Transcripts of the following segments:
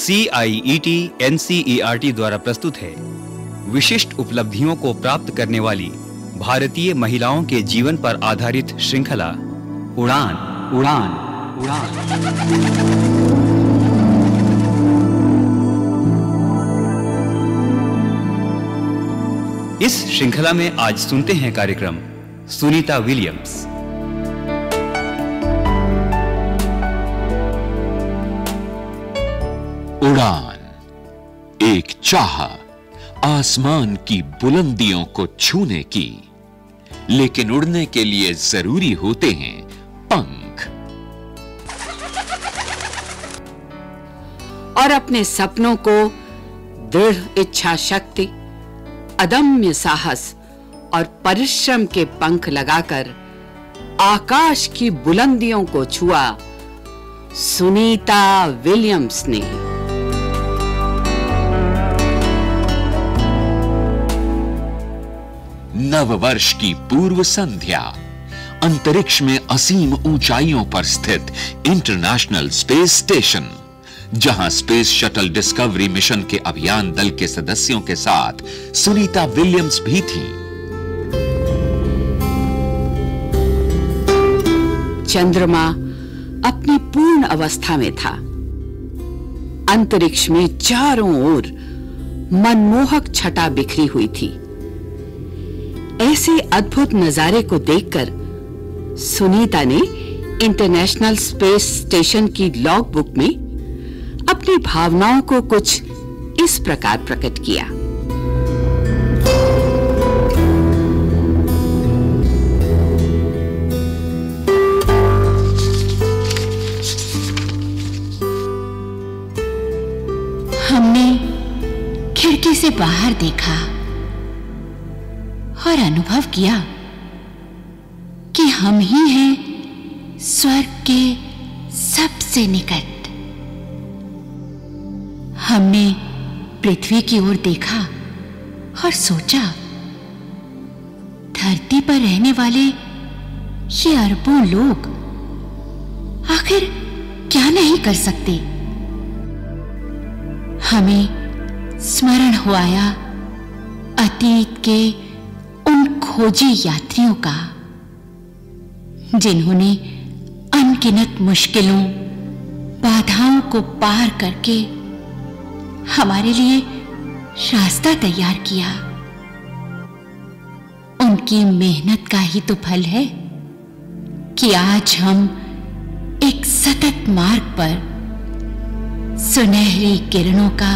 CIET NCERT द्वारा प्रस्तुत है। विशिष्ट उपलब्धियों को प्राप्त करने वाली भारतीय महिलाओं के जीवन पर आधारित श्रृंखला उड़ान उड़ान उड़ान। इस श्रृंखला में आज सुनते हैं कार्यक्रम सुनीता विलियम्स। उड़ान, एक चाह आसमान की बुलंदियों को छूने की, लेकिन उड़ने के लिए जरूरी होते हैं पंख। और अपने सपनों को दृढ़ इच्छा शक्ति, अदम्य साहस और परिश्रम के पंख लगाकर आकाश की बुलंदियों को छुआ सुनीता विलियम्स ने। नववर्ष की पूर्व संध्या अंतरिक्ष में असीम ऊंचाइयों पर स्थित इंटरनेशनल स्पेस स्टेशन, जहां स्पेस शटल डिस्कवरी मिशन के अभियान दल के सदस्यों के साथ सुनीता विलियम्स भी थीं। चंद्रमा अपनी पूर्ण अवस्था में था। अंतरिक्ष में चारों ओर मनमोहक छटा बिखरी हुई थी। ऐसे अद्भुत नजारे को देखकर सुनीता ने इंटरनेशनल स्पेस स्टेशन की लॉग बुक में अपनी भावनाओं को कुछ इस प्रकार प्रकट किया। हमने खिड़की से बाहर देखा और अनुभव किया कि हम ही हैं स्वर्ग के सबसे निकट। हमने पृथ्वी की ओर देखा और सोचा, धरती पर रहने वाले ये अरबों लोग आखिर क्या नहीं कर सकते। हमें स्मरण हो आया अतीत के उन खोजी यात्रियों का, जिन्होंने अनगिनत मुश्किलों, बाधाओं को पार करके हमारे लिए रास्ता तैयार किया। उनकी मेहनत का ही तो फल है कि आज हम एक सतत मार्ग पर सुनहरी किरणों का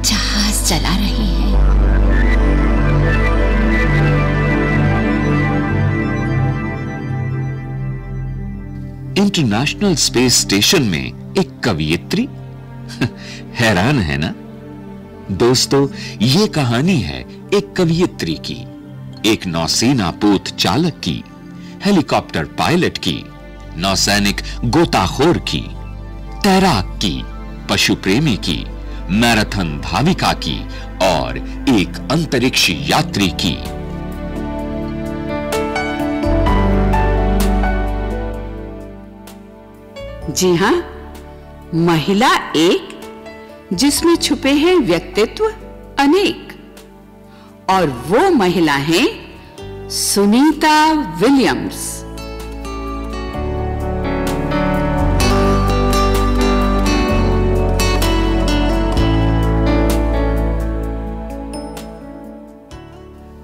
जहाज चला रहे हैं। इंटरनेशनल स्पेस स्टेशन में एक कवियत्री। हैरान है ना दोस्तों, ये कहानी है एक कवियत्री की, एक नौसेना पोत चालक की, हेलीकॉप्टर पायलट की, नौसैनिक गोताखोर की, तैराक की, पशु प्रेमी की, मैराथन धाविका की और एक अंतरिक्ष यात्री की। जी हां, महिला एक, जिसमें छुपे हैं व्यक्तित्व अनेक, और वो महिला हैं सुनीता विलियम्स।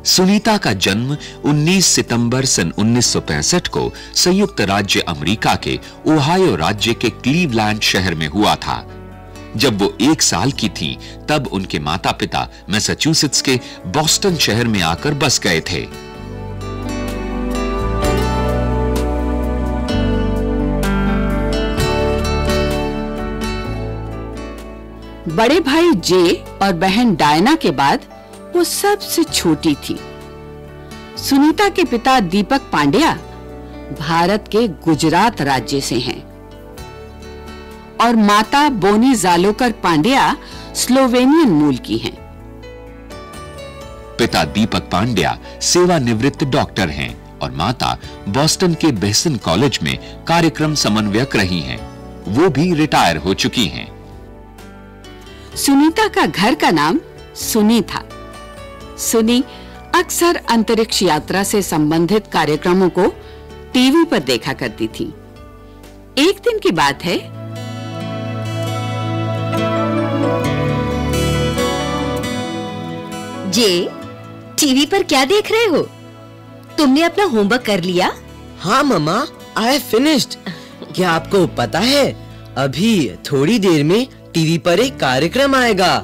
सुनीता का जन्म 19 सितंबर सन 1965 को संयुक्त राज्य अमेरिका के ओहायो राज्य के क्लीवलैंड शहर में हुआ था। जब वो 1 साल की थी, तब उनके माता पिता मैसाचुसेट्स के बॉस्टन शहर में आकर बस गए थे। बड़े भाई जे और बहन डायना के बाद वो सबसे छोटी थी। सुनीता के पिता दीपक पांड्या भारत के गुजरात राज्य से हैं और माता बोनी जालोकर पांड्या स्लोवेनियन मूल की हैं। पिता दीपक पांड्या सेवानिवृत्त डॉक्टर हैं और माता बॉस्टन के बेसन कॉलेज में कार्यक्रम समन्वयक रही हैं। वो भी रिटायर हो चुकी हैं। सुनीता का घर का नाम सुनी था। सुनी अक्सर अंतरिक्ष यात्रा से संबंधित कार्यक्रमों को टीवी पर देखा करती थी। एक दिन की बात है, जे, टीवी पर क्या देख रहे हो? तुमने अपना होमवर्क कर लिया? हाँ मम्मा, आई फिनिश्ड। क्या आपको पता है, अभी थोड़ी देर में टीवी पर एक कार्यक्रम आएगा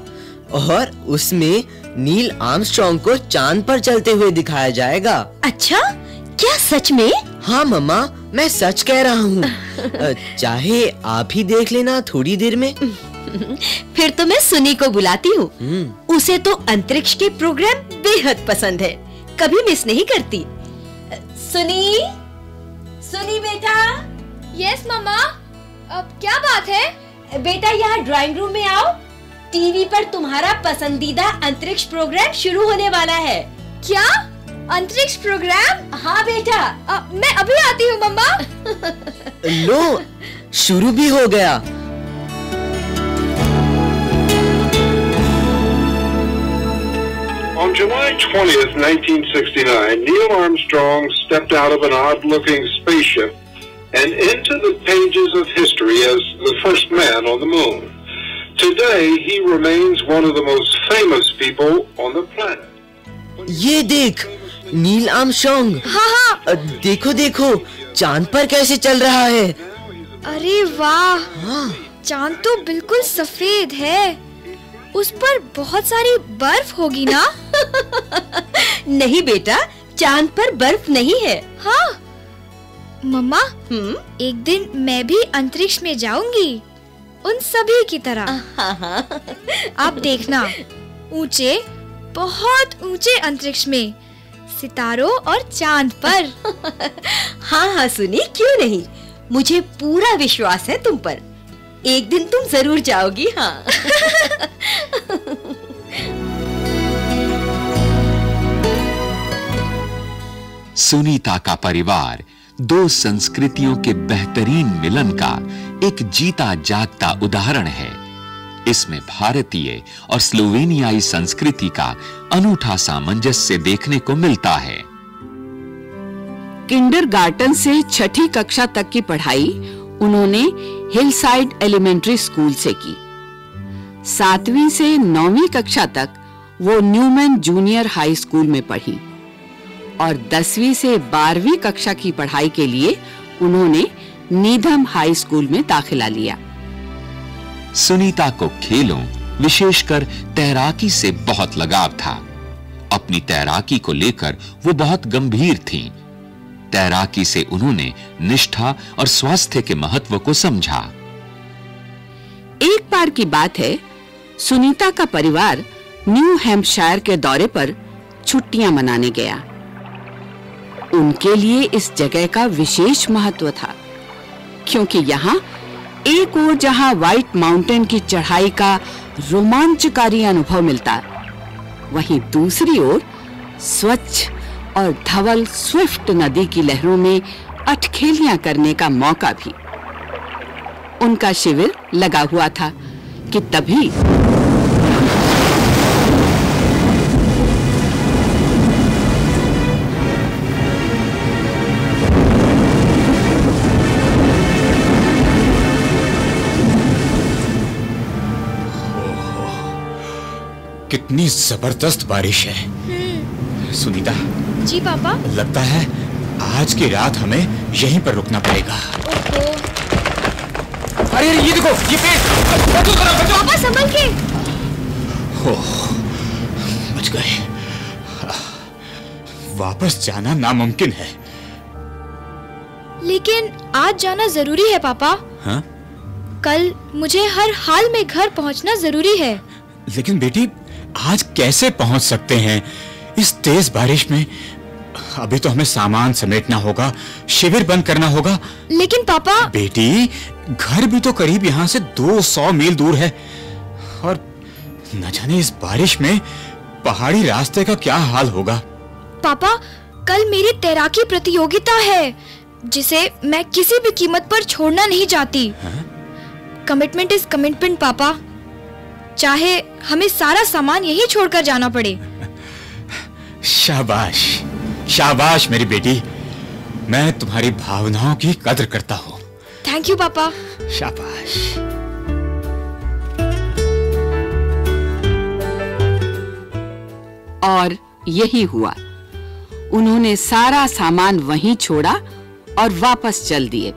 और उसमें नील आर्मस्ट्रांग को चांद पर चलते हुए दिखाया जाएगा। अच्छा, क्या सच में? हाँ मम्मा, मैं सच कह रहा हूँ। चाहे आप ही देख लेना थोड़ी देर में। फिर तो मैं सुनी को बुलाती हूँ। उसे तो अंतरिक्ष के प्रोग्राम बेहद पसंद है, कभी मिस नहीं करती। सुनी, सुनी बेटा। यस मम्मा। अब क्या बात है? बेटा यहाँ ड्राइंग रूम में आओ। टीवी पर तुम्हारा पसंदीदा अंतरिक्ष प्रोग्राम शुरू होने वाला है। क्या? अंतरिक्ष प्रोग्राम? हाँ बेटा। मैं अभी आती हूँ मम्मा। लो, शुरू भी हो गया। On July 20th, 1969, Neil Armstrong stepped out of an odd-looking spaceship and into the pages of history as the first man on the moon. Today, he remains one of the most famous people on the planet. ये देख, Neil Armstrong. हाँ। देखो देखो, चांद पर कैसे चल रहा है। अरे वाह, चांद तो बिल्कुल सफेद है। उस पर बहुत सारी बर्फ होगी ना? नहीं बेटा, चांद पर बर्फ नहीं है। हाँ मम्मा, एक दिन मैं भी अंतरिक्ष में जाऊंगी, उन सभी की तरह। आप देखना, ऊंचे, बहुत ऊंचे अंतरिक्ष में, सितारों और चांद पर। हाँ सुनी, क्यों नहीं, मुझे पूरा विश्वास है तुम पर। एक दिन तुम जरूर जाओगी। हाँ। सुनीता का परिवार दो संस्कृतियों के बेहतरीन मिलन का एक जीता जागता उदाहरण है। इसमें भारतीय और स्लोवेनियाई संस्कृति का अनूठा सामंजस्य देखने को मिलता है। किंडरगार्टन से छठी कक्षा तक की पढ़ाई उन्होंने हिलसाइड एलिमेंट्री स्कूल से की। 7वीं से 9वीं कक्षा तक वो न्यूमैन जूनियर हाई स्कूल में पढ़ी और 10वीं से 12वीं कक्षा की पढ़ाई के लिए उन्होंने नीधम हाई स्कूल में दाखिला लिया। सुनीता को खेलों, विशेषकर तैराकी से बहुत लगाव था। अपनी तैराकी को लेकर वो बहुत गंभीर थीं। तैराकी से उन्होंने निष्ठा और स्वास्थ्य के महत्व को समझा। एक बार की बात है, सुनीता का परिवार न्यू हैम्पशायर के दौरे पर छुट्टियां मनाने गया। उनके लिए इस जगह का विशेष महत्व था, क्योंकि यहाँ एक ओर जहाँ व्हाइट माउंटेन की चढ़ाई का रोमांचकारी अनुभव मिलता, वहीं दूसरी ओर स्वच्छ और धवल स्विफ्ट नदी की लहरों में अठखेलियां करने का मौका भी। उनका शिविर लगा हुआ था कि तभी कितनी जबरदस्त बारिश है। सुनीता। जी पापा। लगता है आज की रात हमें यहीं पर रुकना पड़ेगा। अरे ये देखो, ये पेड़। पापा संभल के। बच गए। वापस जाना नामुमकिन है। लेकिन आज जाना जरूरी है पापा। हाँ? कल मुझे हर हाल में घर पहुंचना जरूरी है। लेकिन बेटी, आज कैसे पहुंच सकते हैं इस तेज बारिश में? अभी तो हमें सामान समेटना होगा, शिविर बंद करना होगा। लेकिन पापा। बेटी, घर भी तो करीब यहाँ से 200 मील दूर है और न जाने इस बारिश में पहाड़ी रास्ते का क्या हाल होगा। पापा, कल मेरी तैराकी प्रतियोगिता है जिसे मैं किसी भी कीमत पर छोड़ना नहीं चाहती। कमिटमेंट इज कमिटमेंट पापा। चाहे हमें सारा सामान यही छोड़कर जाना पड़े। शाबाश, शाबाश मेरी बेटी, मैं तुम्हारी भावनाओं की कदर करता हूँ। थैंक यू पापा। शाबाश। और यही हुआ। उन्होंने सारा सामान वहीं छोड़ा और वापस चल दिए।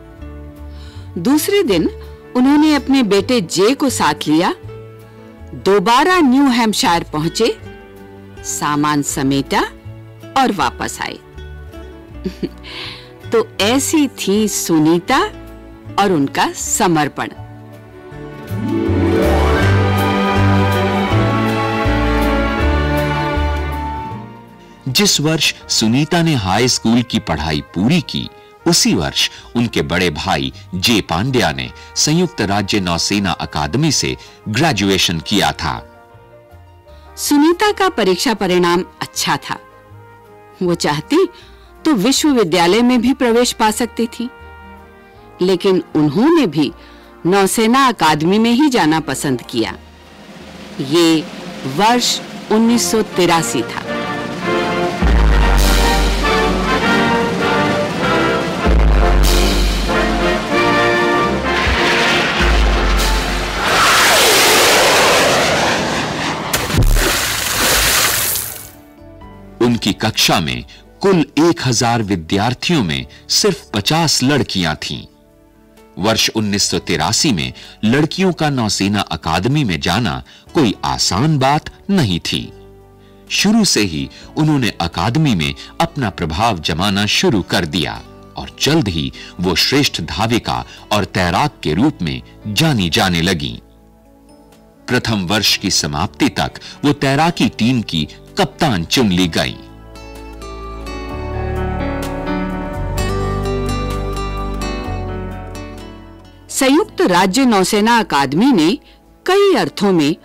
दूसरे दिन उन्होंने अपने बेटे जे को साथ लिया, दोबारा न्यू हैम्पशायर पहुंचे, सामान समेटा और वापस आए। तो ऐसी थी सुनीता और उनका समर्पण। जिस वर्ष सुनीता ने हाई स्कूल की पढ़ाई पूरी की, उसी वर्ष उनके बड़े भाई जे पांड्या ने संयुक्त राज्य नौसेना अकादमी से ग्रेजुएशन किया था। सुनीता का परीक्षा परिणाम अच्छा था। वो चाहती तो विश्वविद्यालय में भी प्रवेश पा सकती थी, लेकिन उन्होंने भी नौसेना अकादमी में ही जाना पसंद किया। ये वर्ष 1983 था। उनकी कक्षा में कुल 1000 विद्यार्थियों में सिर्फ 50 लड़कियां थीं। वर्ष 1983 में लड़कियों का नौसेना अकादमी में जाना कोई आसान बात नहीं थी। शुरू से ही उन्होंने अकादमी में अपना प्रभाव जमाना शुरू कर दिया और जल्द ही वो श्रेष्ठ धाविका और तैराक के रूप में जानी जाने लगी। प्रथम वर्ष की समाप्ति तक वो तैराकी टीम की कप्तान चुन ली गई। संयुक्त राज्य नौसेना अकादमी ने कई अर्थों में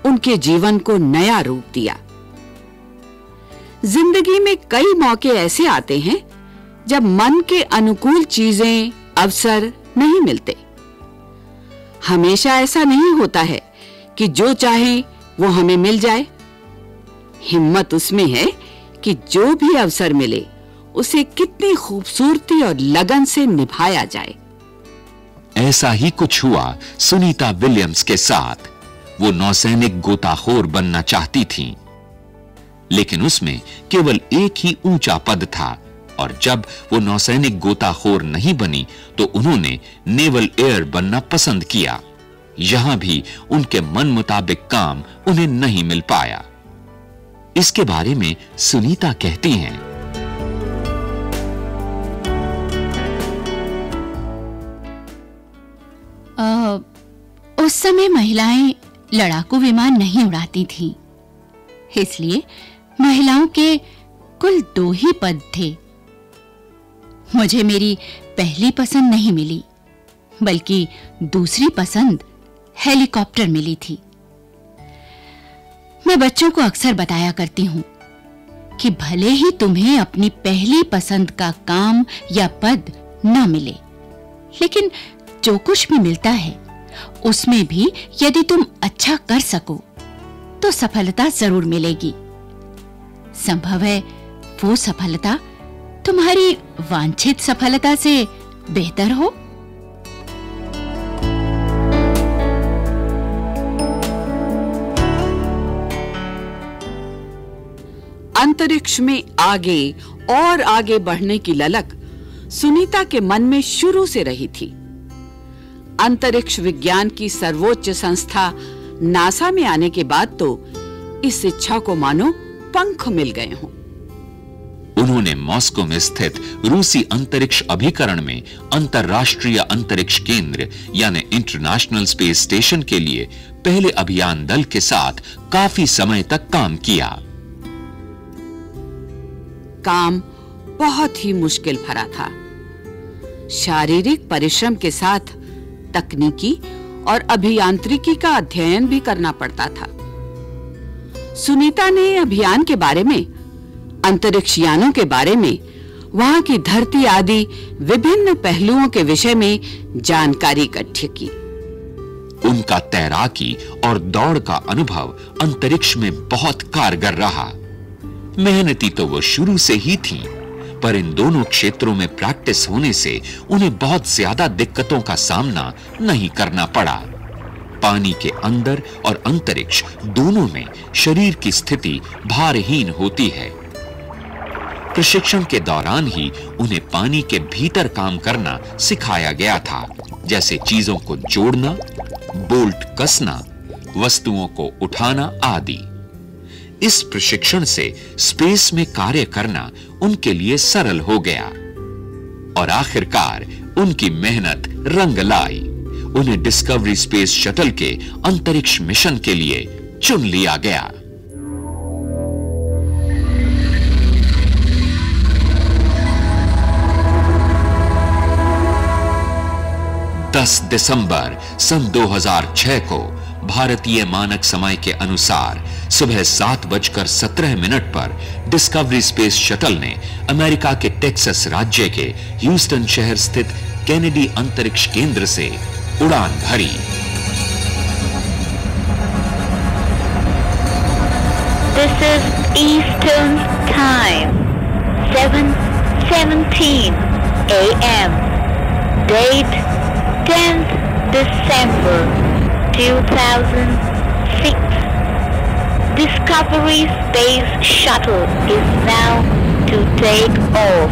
उनके जीवन को नया रूप दिया। जिंदगी में कई मौके ऐसे आते हैं जब मन के अनुकूल चीजें, अवसर नहीं मिलते। हमेशा ऐसा नहीं होता है कि जो चाहे वो हमें मिल जाए। हिम्मत उसमें है कि जो भी अवसर मिले उसे कितनी खूबसूरती और लगन से निभाया जाए। ऐसा ही कुछ हुआ सुनीता विलियम्स के साथ। वो नौसैनिक गोताखोर बनना चाहती थीं, लेकिन उसमें केवल एक ही ऊंचा पद था, और जब वो नौसैनिक गोताखोर नहीं बनी तो उन्होंने नेवल एयर बनना पसंद किया। यहां भी उनके मन मुताबिक काम उन्हें नहीं मिल पाया। इसके बारे में सुनीता कहती हैं, उस समय महिलाएं लड़ाकू विमान नहीं उड़ाती थीं, इसलिए महिलाओं के कुल 2 ही पद थे। मुझे मेरी पहली पसंद नहीं मिली, बल्कि दूसरी पसंद हेलीकॉप्टर मिली थी। मैं बच्चों को अक्सर बताया करती हूं कि भले ही तुम्हें अपनी पहली पसंद का काम या पद न मिले, लेकिन जो कुछ भी मिलता है उसमें भी यदि तुम अच्छा कर सको तो सफलता जरूर मिलेगी। संभव है वो सफलता तुम्हारी वांछित सफलता से बेहतर हो। अंतरिक्ष में आगे और आगे बढ़ने की ललक सुनीता के मन में शुरू से रही थी। अंतरिक्ष विज्ञान की सर्वोच्च संस्था नासा में आने के बाद तो इस इच्छा को मानो पंख मिल गए हों। उन्होंने मॉस्को में स्थित रूसी अंतरिक्ष अभिकरण में अंतरराष्ट्रीय अंतरिक्ष केंद्र यानी इंटरनेशनल स्पेस स्टेशन के लिए पहले अभियान दल के साथ काफी समय तक काम किया। काम बहुत ही मुश्किल भरा था। शारीरिक परिश्रम के साथ तकनीकी और अभियांत्रिकी का अध्ययन भी करना पड़ता था। सुनीता ने अभियान के बारे में, अंतरिक्ष यानों के बारे में, वहां की धरती आदि विभिन्न पहलुओं के विषय में जानकारी इकट्ठी की। उनका तैराकी और दौड़ का अनुभव अंतरिक्ष में बहुत कारगर रहा। मेहनती तो वो शुरू से ही थी, पर इन दोनों क्षेत्रों में प्रैक्टिस होने से उन्हें बहुत ज्यादा दिक्कतों का सामना नहीं करना पड़ा। पानी के अंदर और अंतरिक्ष दोनों में शरीर की स्थिति भारहीन होती है। प्रशिक्षण के दौरान ही उन्हें पानी के भीतर काम करना सिखाया गया था, जैसे चीजों को जोड़ना, बोल्ट कसना, वस्तुओं को उठाना आदि। इस प्रशिक्षण से स्पेस में कार्य करना उनके लिए सरल हो गया और आखिरकार उनकी मेहनत रंग लाई। उन्हें डिस्कवरी स्पेस शटल के अंतरिक्ष मिशन के लिए चुन लिया गया। दिसंबर सन 2006 को भारतीय मानक समय के अनुसार सुबह 7:17 पर डिस्कवरी स्पेस शटल ने अमेरिका के टेक्सास राज्य के ह्यूस्टन शहर स्थित केनेडी अंतरिक्ष केंद्र से उड़ान भरी। This is Eastern Time, 7:17 a.m. Date 10th December 2006. Discovery Space Shuttle is now to take off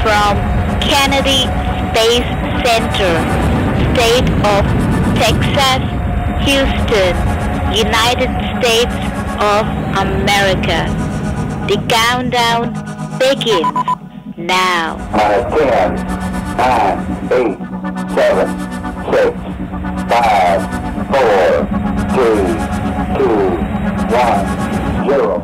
from Kennedy Space Center, State of Texas, Houston, United States of America. The countdown begins now. 10, 9, 8, 7, 6, 5, 4, 3, 2, 1, 0.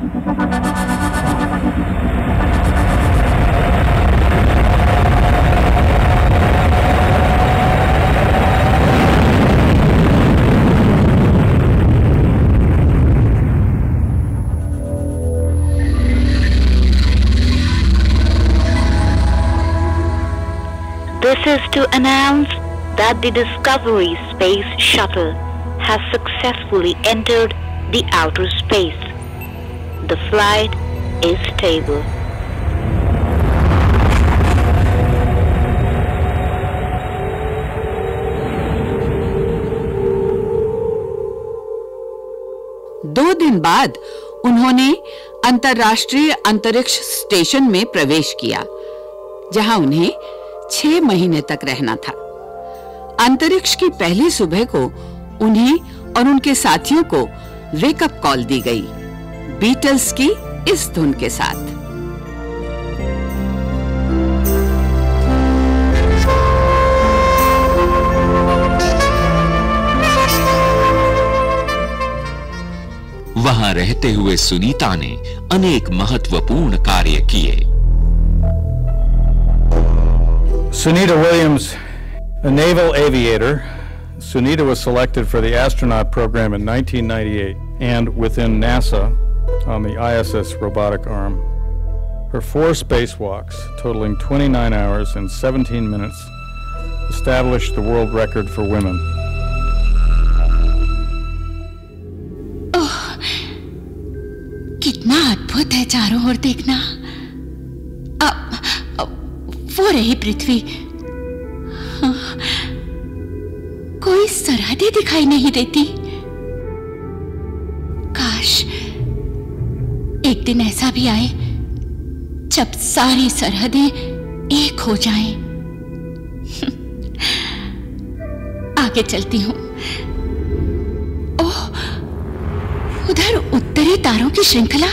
This is to announce that the Discovery Space Shuttle has successfully entered the outer space. The flight is stable. दो दिन बाद उन्होंने अंतर्राष्ट्रीय अंतरिक्ष station में प्रवेश किया, जहां उन्हें 6 महीने तक रहना था। अंतरिक्ष की पहली सुबह को उन्हें और उनके साथियों को वेकअप कॉल दी गई, बीटल्स की इस धुन के साथ। वहां रहते हुए सुनीता ने अनेक महत्वपूर्ण कार्य किए। Sunita Williams, a naval aviator. Sunita was selected for the astronaut program in 1998 and within NASA on the ISS robotic arm. Her 4 spacewalks, totaling 29 hours and 17 minutes, established the world record for women. कितना अद्भुत है चारों ओर देखना। वो रही पृथ्वी, कोई सरहदें दिखाई नहीं देती। काश एक दिन ऐसा भी आए जब सारी सरहदें एक हो जाएं। आगे चलती हूं। ओह, उधर उत्तरी तारों की श्रृंखला,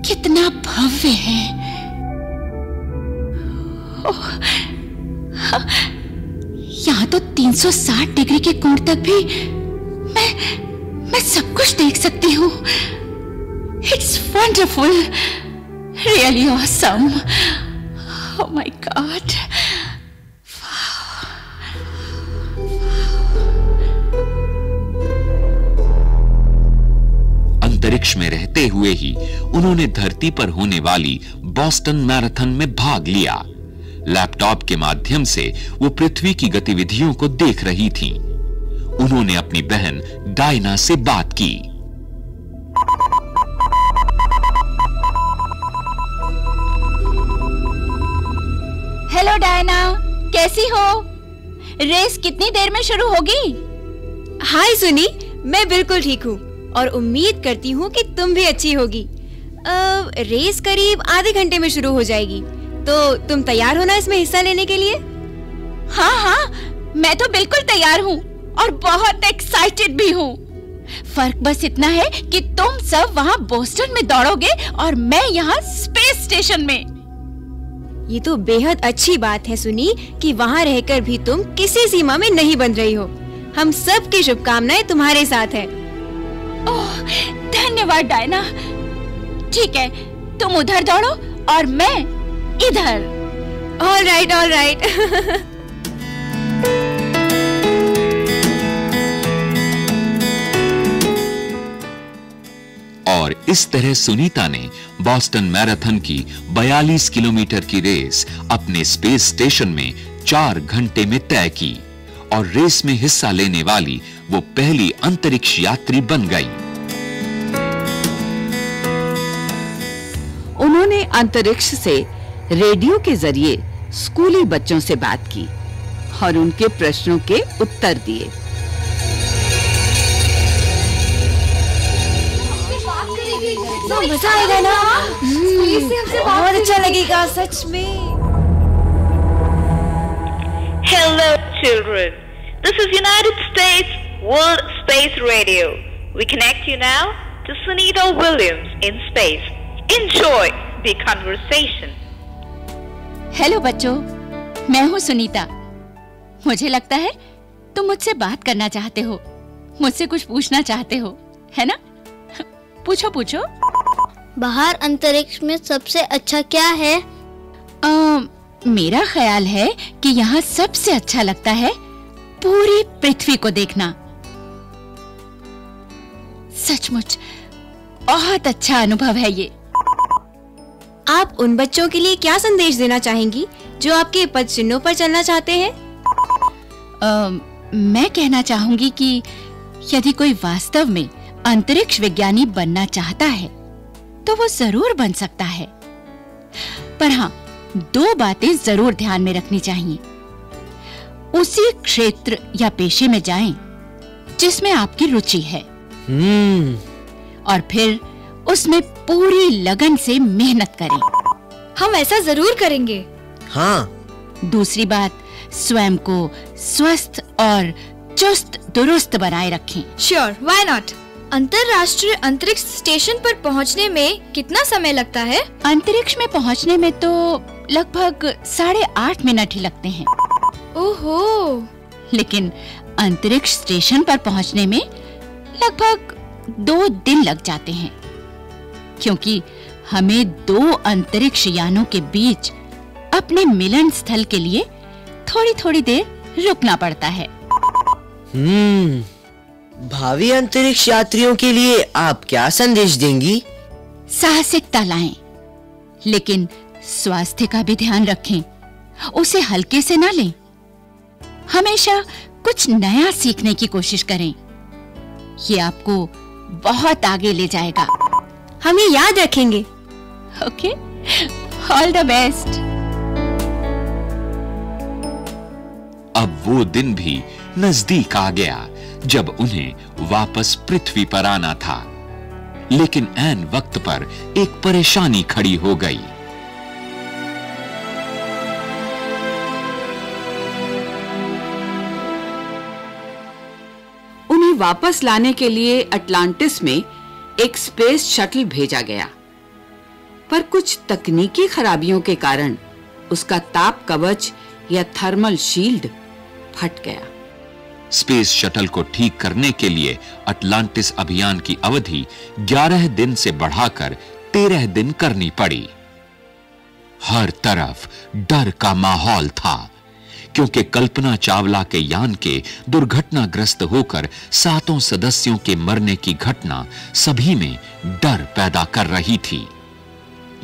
कितना भव्य है। यहां तो 360 डिग्री के कोण तक भी मैं सब कुछ देख सकती हूं। It's wonderful, really awesome. Oh my God. अंतरिक्ष में रहते हुए ही उन्होंने धरती पर होने वाली बॉस्टन मैराथन में भाग लिया। लैपटॉप के माध्यम से वो पृथ्वी की गतिविधियों को देख रही थीं। उन्होंने अपनी बहन डायना से बात की। हेलो डायना, कैसी हो? रेस कितनी देर में शुरू होगी? हाय सुनी, मैं बिल्कुल ठीक हूँ और उम्मीद करती हूँ कि तुम भी अच्छी होगी। रेस करीब आधे घंटे में शुरू हो जाएगी, तो तुम तैयार हो ना इसमें हिस्सा लेने के लिए? हाँ, मैं तो बिल्कुल तैयार हूँ और बहुत एक्साइटेड भी हूँ। फर्क बस इतना है कि तुम सब वहाँ बोस्टन में दौड़ोगे और मैं यहाँ स्पेस स्टेशन में। ये तो बेहद अच्छी बात है सुनी कि वहाँ रहकर भी तुम किसी सीमा में नहीं बंध रही हो। हम सब की शुभकामनाएं तुम्हारे साथ है। ओह, धन्यवाद डायना। ठीक है, तुम उधर दौड़ो और मैं इधर। All right, all right. और इस तरह सुनीता ने बॉस्टन मैराथन की 42 किलोमीटर की रेस अपने स्पेस स्टेशन में 4 घंटे में तय की और रेस में हिस्सा लेने वाली वो पहली अंतरिक्ष यात्री बन गई। उन्होंने अंतरिक्ष से रेडियो के जरिए स्कूली बच्चों से बात की और उनके प्रश्नों के उत्तर दिए। मजा आएगा ना? बहुत अच्छा लगेगा सच में। Hello children, this is United States World Space Radio. We connect you now to Sunita Williams in space. Enjoy the conversation. Hello बच्चों, मैं हूँ सुनीता। मुझे लगता है तुम मुझसे बात करना चाहते हो, मुझसे कुछ पूछना चाहते हो, है ना? पूछो पूछो। बाहर अंतरिक्ष में सबसे अच्छा क्या है? मेरा ख्याल है कि यहाँ सबसे अच्छा लगता है पूरी पृथ्वी को देखना। सचमुच बहुत अच्छा अनुभव है ये। आप उन बच्चों के लिए क्या संदेश देना चाहेंगी जो आपके पद चिन्हों पर चलना चाहते हैं? मैं कहना चाहूंगी कि यदि कोई वास्तव में अंतरिक्ष विज्ञानी बनना चाहता है तो वो जरूर बन सकता है, पर हाँ, 2 बातें जरूर ध्यान में रखनी चाहिए। उसी क्षेत्र या पेशे में जाएं जिसमें आपकी रुचि है और फिर उसमें पूरी लगन से मेहनत करें। हम ऐसा जरूर करेंगे। हाँ। दूसरी बात, स्वयं को स्वस्थ और चुस्त दुरुस्त बनाए रखें। Sure, why not. अंतरराष्ट्रीय अंतरिक्ष स्टेशन पर पहुंचने में कितना समय लगता है? अंतरिक्ष में पहुंचने में तो लगभग 8.5 मिनट ही लगते हैं। ओहो। लेकिन अंतरिक्ष स्टेशन पर पहुंचने में लगभग 2 दिन लग जाते हैं, क्योंकि हमें 2 अंतरिक्ष यानों के बीच अपने मिलन स्थल के लिए थोड़ी-थोड़ी देर रुकना पड़ता है। भावी अंतरिक्ष यात्रियों के लिए आप क्या संदेश देंगी? साहसिकता लाएं, लेकिन स्वास्थ्य का भी ध्यान रखें। उसे हल्के से ना लें। हमेशा कुछ नया सीखने की कोशिश करें। ये आपको बहुत आगे ले जाएगा। हम ये याद रखेंगे। Okay, all the best. अब वो दिन भी नजदीक आ गया जब उन्हें वापस पृथ्वी पर आना था, लेकिन ऐन वक्त पर एक परेशानी खड़ी हो गई। उन्हें वापस लाने के लिए अटलांटिस में एक स्पेस शटल भेजा गया, पर कुछ तकनीकी खराबियों के कारण उसका ताप कवच या थर्मल शील्ड फट गया। स्पेस शटल को ठीक करने के लिए अटलांटिस अभियान की अवधि 11 दिन से बढ़ाकर 13 दिन करनी पड़ी। हर तरफ डर का माहौल था, क्योंकि कल्पना चावला के यान के दुर्घटनाग्रस्त होकर 7 सदस्यों के मरने की घटना सभी में डर पैदा कर रही थी।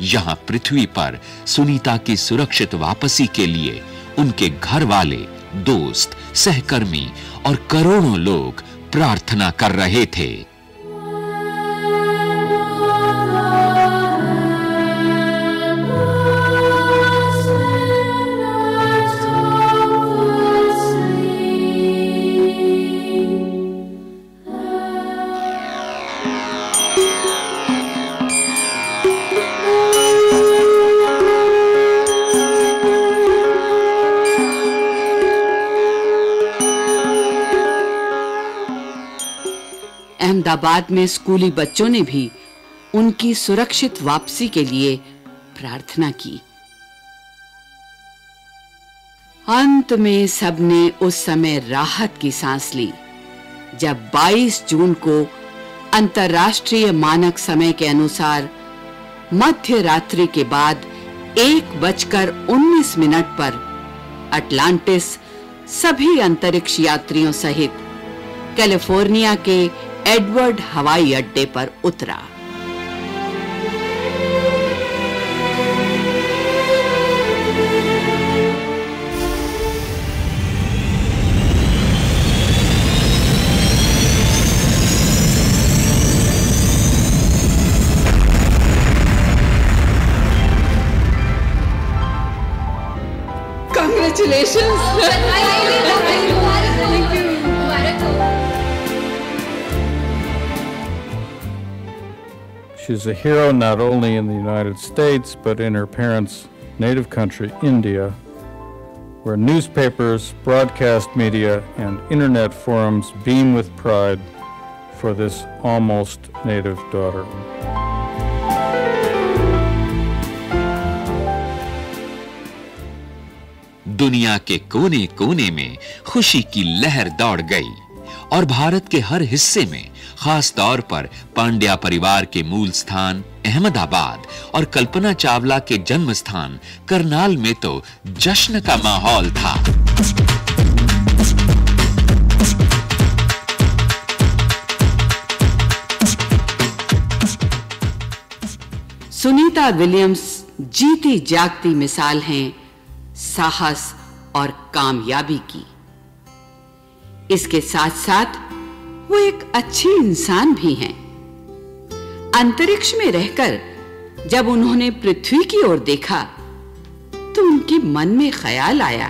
यहां पृथ्वी पर सुनीता की सुरक्षित वापसी के लिए उनके घर वाले, दोस्त, सहकर्मी और करोड़ों लोग प्रार्थना कर रहे थे। अहमदाबाद में स्कूली बच्चों ने भी उनकी सुरक्षित वापसी के लिए प्रार्थना की। अंत में सबने उस समय राहत की सांस ली जब 22 जून को अंतर्राष्ट्रीय मानक समय के अनुसार मध्य रात्रि के बाद 1:19 पर अटलांटिस सभी अंतरिक्ष यात्रियों सहित कैलिफोर्निया के एडवर्ड हवाई अड्डे पर उतरा। She's a hero not only in the United States, but in her parents' native country, India, where newspapers, broadcast media, and internet forums beam with pride for this almost native daughter. दुनिया के कोने कोने में खुशी की लहर दौड़ गई और भारत के हर हिस्से में, खास तौर पर पांड्या परिवार के मूल स्थान अहमदाबाद और कल्पना चावला के जन्म स्थान करनाल में तो जश्न का माहौल था। सुनीता विलियम्स जीती जागती मिसाल हैं साहस और कामयाबी की। इसके साथ साथ वो एक अच्छी इंसान भी हैं। अंतरिक्ष में रहकर जब उन्होंने पृथ्वी की ओर देखा तो उनके मन में ख्याल आया,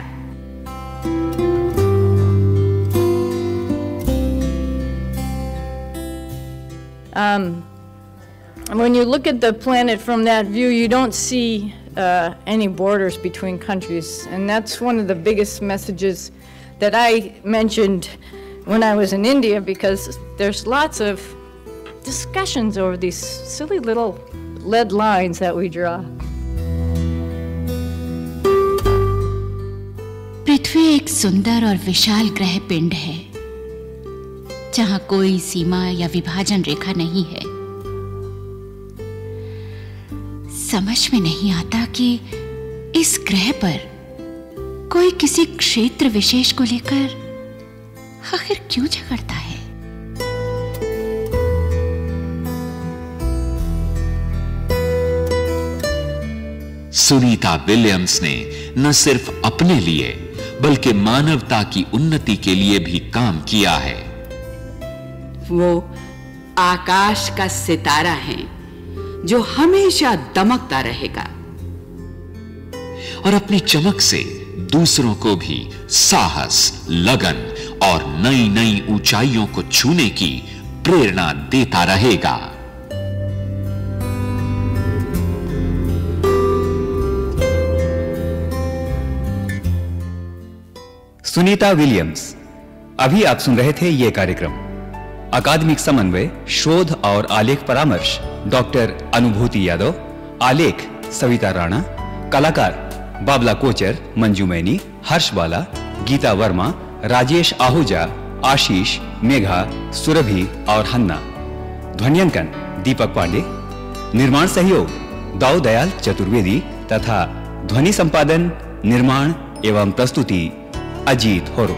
when you look at the planet from that view, you don't see any borders between countries, and that's one of the biggest messages that I mentioned when I was in India, because there's lots of discussions over these silly little lead lines that we draw. पृथ्वी एक सुंदर और विशाल ग्रह पिंड है जहां कोई सीमा या विभाजन रेखा नहीं है। समझ में नहीं आता कि इस ग्रह पर कोई किसी क्षेत्र विशेष को लेकर आखिर क्यों झगड़ता है। सुनीता विलियम्स ने न सिर्फ अपने लिए बल्कि मानवता की उन्नति के लिए भी काम किया है। वो आकाश का सितारा है जो हमेशा दमकता रहेगा और अपनी चमक से दूसरों को भी साहस, लगन और नई नई ऊंचाइयों को छूने की प्रेरणा देता रहेगा। सुनीता विलियम्स। अभी आप सुन रहे थे यह कार्यक्रम। अकादमिक समन्वय, शोध और आलेख परामर्श डॉक्टर अनुभूति यादव, आलेख सविता राणा, कलाकार बाबला कोचर, मंजू मैनी, हर्ष बाला, गीता वर्मा, राजेश आहूजा, आशीष, मेघा, सुरभि और हन्ना। ध्वन्यांकन दीपक पांडे। निर्माण सहयोग दाऊ दयाल चतुर्वेदी तथा ध्वनि संपादन, निर्माण एवं प्रस्तुति अजीत होरो।